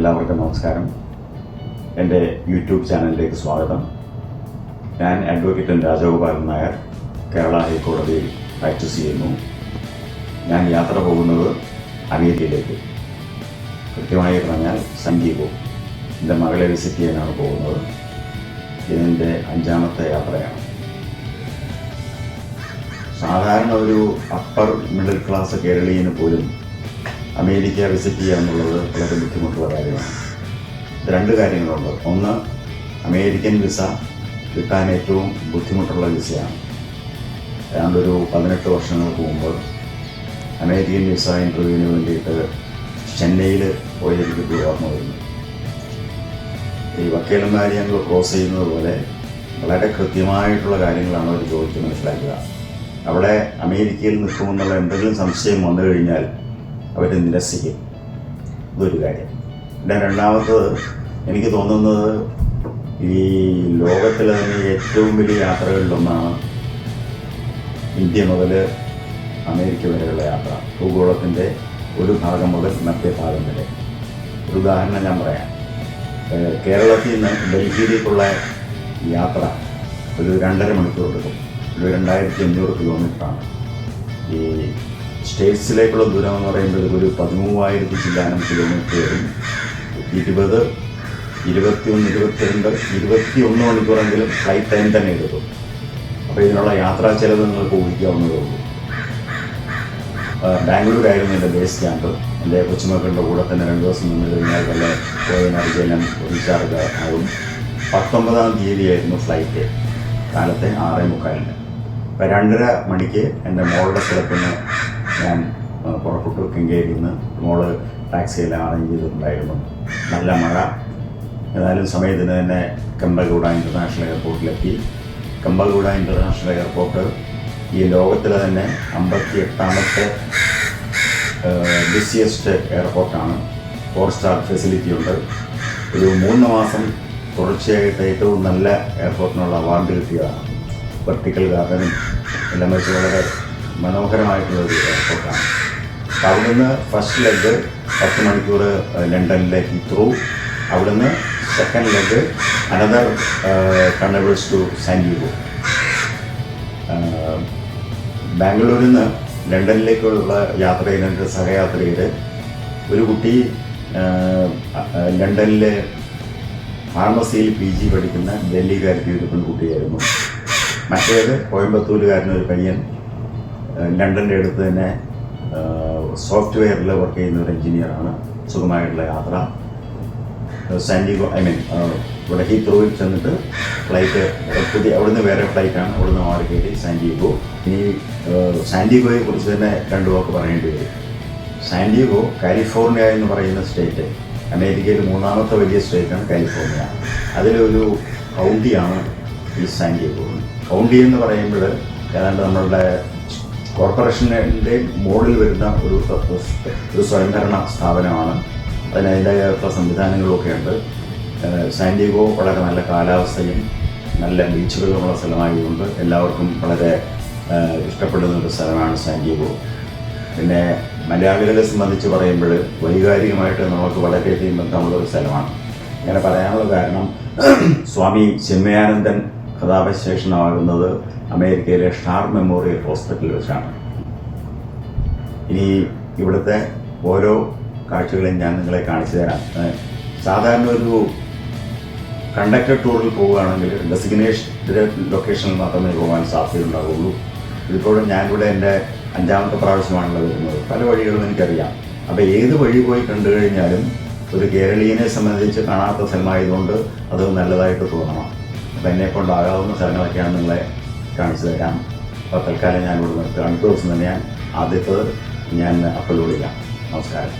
എല്ലാവർക്കും നമസ്കാരം. എൻ്റെ യൂട്യൂബ് ചാനലിലേക്ക് സ്വാഗതം. ഞാൻ അഡ്വക്കേറ്റ് രാജഗോപാലൻ നായർ, കേരള ഹൈക്കോടതിയിൽ പ്രാക്ടീസ് ചെയ്യുന്നു. ഞാൻ യാത്ര പോകുന്നത് അമേരിക്കയിലേക്ക്, കൃത്യമായി പറഞ്ഞാൽ സന്ദീപ് എൻ്റെ മകളെ വിസിറ്റ് ചെയ്യാനാണ് പോകുന്നത്. ഇതിൻ്റെ 5ാമത്തെ യാത്രയാണ്. സാധാരണ ഒരു അപ്പർ മിഡിൽ ക്ലാസ് കേരളീയന് പോലും അമേരിക്ക വിസിറ്റ് ചെയ്യുക എന്നുള്ളത് വളരെ ബുദ്ധിമുട്ടുള്ള കാര്യമാണ്. രണ്ട് കാര്യങ്ങളുണ്ട്. ഒന്ന്, അമേരിക്കൻ വിസ കിട്ടാൻ ഏറ്റവും ബുദ്ധിമുട്ടുള്ള വിസയാണ്. ഏതാണ്ട് ഒരു 18 വർഷങ്ങൾക്ക് മുമ്പ് അമേരിക്കൻ വിസ ഇൻ്റർവ്യൂവിന് വേണ്ടിയിട്ട് ചെന്നൈയിൽ പോയിരിക്കുന്നത് ഓർമ്മ വരുന്നു. ഈ വക്കീലന്മാർ ഞങ്ങൾ ക്രോസ് ചെയ്യുന്നത് പോലെ വളരെ കൃത്യമായിട്ടുള്ള കാര്യങ്ങളാണ് അവർ ചോദിച്ച് മനസ്സിലാക്കുക. അവിടെ അമേരിക്കയിൽ നിൽക്കുമെന്നുള്ള എന്തെങ്കിലും സംശയം വന്നു കഴിഞ്ഞാൽ അവർ നിരസിക്കും. ഇതൊരു കാര്യം. പിന്നെ രണ്ടാമത്തത്, എനിക്ക് തോന്നുന്നത് ഈ ലോകത്തിലെ തന്നെ ഏറ്റവും വലിയ യാത്രകളിലൊന്നാണ് ഇന്ത്യ മുതൽ അമേരിക്ക വരെയുള്ള യാത്ര. ഭൂഗോളത്തിൻ്റെ ഒരു ഭാഗം മുതൽ മറ്റേ ഭാഗം വരെ. ഒരു ഉദാഹരണം ഞാൻ പറയാം. കേരളത്തിൽ നിന്ന് ഡൽഹിയിലേക്കുള്ള യാത്ര ഒരു 2.5 മണിക്കൂർ എടുക്കും. ഒരു 2500 കിലോമീറ്ററാണ്. ഈ സ്റ്റേറ്റ്സിലേക്കുള്ള ദൂരം എന്ന് പറയുമ്പോൾ ഒരു 13,000 ചില്ലാനം കിലോമീറ്റർ വരും. 20, 21, 22, 21 മണിക്കൂറെങ്കിലും ഫ്ലൈറ്റ് ടൈം തന്നെ എടുക്കും. അപ്പോൾ ഇതിനുള്ള യാത്രാ ചെലവ് നിങ്ങൾക്ക് ഊഹിക്കാവുന്നതേ ഉള്ളൂ. ബാംഗ്ലൂരായിരുന്നു എൻ്റെ ബേസ് ക്യാമ്പ്. എൻ്റെ കൊച്ചുമക്കളുടെ കൂടെ തന്നെ 2 ദിവസം നിന്ന് കഴിഞ്ഞാൽ വല്ല പോയതിനറിയിച്ച് ഞാൻ റീചാർജ് ആകും. 19-ാം തീയതിയായിരുന്നു ഫ്ലൈറ്റ്, കാലത്തെ 6:45. അപ്പോൾ 2:30 മണിക്ക് എൻ്റെ മോളുടെ സ്ഥലത്ത് നിന്ന് ഞാൻ പുറപ്പെട്ടു. കെങ്കേരിയിൽ നിന്ന് മോള് ടാക്സിയെല്ലാം അറേഞ്ച് ചെയ്തിട്ടുണ്ടായിരുന്നു. നല്ല മഴ. ഏതായാലും സമയത്തിന് തന്നെ കമ്പൽഗൂഡ ഇൻ്റർനാഷണൽ എയർപോർട്ടിലെത്തി. കമ്പൽഗൂഡ ഇൻ്റർനാഷണൽ എയർപോർട്ട് ഈ ലോകത്തിലെ തന്നെ 58ാമത്തെ ബിസിയസ്റ്റ് എയർപോർട്ടാണ്. 4 സ്റ്റാർ ഫെസിലിറ്റി ഉണ്ട്. ഒരു 3 മാസം തുടർച്ചയായിട്ട് ഏറ്റവും നല്ല എയർപോർട്ടിനുള്ള അവാർഡ് കിട്ടിയതാണ്. വെർട്ടിക്കൽ ഗാർഡനും എല്ലാം വെച്ച് വളരെ മനോഹരമായിട്ടുള്ള ഒരു എയർപോർട്ടാണ്. അപ്പോൾ അവിടുന്ന് ഫസ്റ്റ് ലെഗ് 10 മണിക്കൂർ ലണ്ടനിലെ ഹീത്രൂ. അവിടുന്ന് second leg another കണ്ണവേഴ്സ് to San Diego. ബാംഗ്ലൂരിൽ നിന്ന് ലണ്ടനിലേക്കുള്ള യാത്രയിൽ എൻ്റെ സഹയാത്രയിൽ ഒരു കുട്ടി ലണ്ടനിലെ ഫാർമസിയിൽ PG പഠിക്കുന്ന ഡൽഹിക്കാരത്തി ഒരു പെൺകുട്ടിയായിരുന്നു. മറ്റേത് കോയമ്പത്തൂരുകാരനൊരു പയ്യൻ ലണ്ടൻ്റെ അടുത്ത് തന്നെ സോഫ്റ്റ്വെയറിൽ വർക്ക് ചെയ്യുന്ന ഒരു എഞ്ചിനീയറാണ്. സുഖമായിട്ടുള്ള യാത്ര. സാൻഡിഗോ ഇവിടെ ഹീത്രൂവിൽ ചെന്നിട്ട് ഫ്ലൈറ്റ് അവിടുന്ന് വേറെ ഫ്ലൈറ്റാണ്. അവിടുന്ന് മാറി കയറി സാൻഡിഗോ. ഇനി സാൻഡിഗോയെ കുറിച്ച് തന്നെ 2 വാക്ക് പറയേണ്ടി വരും. സാൻഡിഗോ കാലിഫോർണിയ എന്ന് പറയുന്ന സ്റ്റേറ്റ്, അമേരിക്കയിൽ 3ാമത്തെ വലിയ സ്റ്റേറ്റാണ് കാലിഫോർണിയ. അതിലൊരു കൗണ്ടിയാണ് ഈ സാൻഡിഗോ. കൗണ്ടി എന്ന് പറയുമ്പോൾ ഏതാണ്ട് നമ്മളുടെ കോർപ്പറേഷൻ്റെ മോഡിൽ വരുന്ന ഒരു സ്വയംഭരണ സ്ഥാപനമാണ്. അതിന് അതിൻ്റെതായിട്ടുള്ള സംവിധാനങ്ങളൊക്കെ ഉണ്ട്. സാൻഡിഗോ വളരെ നല്ല കാലാവസ്ഥയും നല്ല ബീച്ചുകളുമുള്ള സ്ഥലമായതുകൊണ്ട് എല്ലാവർക്കും വളരെ ഇഷ്ടപ്പെടുന്ന ഒരു സ്ഥലമാണ് സാൻഡിഗോ. പിന്നെ മലയാളികളെ സംബന്ധിച്ച് പറയുമ്പോൾ വൈകാരികമായിട്ട് നമുക്ക് വളരെയധികം ബന്ധമുള്ളൊരു സ്ഥലമാണ്. ഇങ്ങനെ പറയാനുള്ള കാരണം, സ്വാമി ചിന്മയാനന്ദൻ കഥാപശ്ലേഷണമാകുന്നത് അമേരിക്കയിലെ സ്റ്റാർ മെമ്മോറിയൽ ഹോസ്പിറ്റലിൽ വെച്ചാണ്. ഇനി ഇവിടുത്തെ ഓരോ കാഴ്ചകളെയും ഞാൻ നിങ്ങളെ കാണിച്ചു തരാം. സാധാരണ ഒരു കണ്ടക്ടർ ടൂറിൽ പോവുകയാണെങ്കിൽ ഡെസിഗ്നേഷൻ ലൊക്കേഷനിൽ മാത്രമേ പോകാൻ സാധ്യതയുണ്ടാവുള്ളൂ. ഇതിപ്പോഴും ഞാനിവിടെ എൻ്റെ 5ാമത്തെ പ്രാവശ്യമാണല്ലോ വരുന്നത്. പല വഴികളും എനിക്കറിയാം. അപ്പോൾ ഏത് വഴി പോയി കണ്ടു കഴിഞ്ഞാലും ഒരു കേരളീയനെ സംബന്ധിച്ച് കാണാത്ത സ്ഥലമായതുകൊണ്ട് അത് നല്ലതായിട്ട് തോന്നണം. അപ്പോൾ എന്നെക്കൊണ്ടാകാവുന്ന സ്ഥലങ്ങളൊക്കെയാണ് നിങ്ങളെ കാണിച്ചു തരാം. അപ്പോൾ തൽക്കാലം ഞാൻ ഇവിടെ നിർത്തുക. അടുത്ത ദിവസം തന്നെ ഞാൻ ആദ്യത്തത് അപ്ലോഡ് ചെയ്യാം. നമസ്കാരം.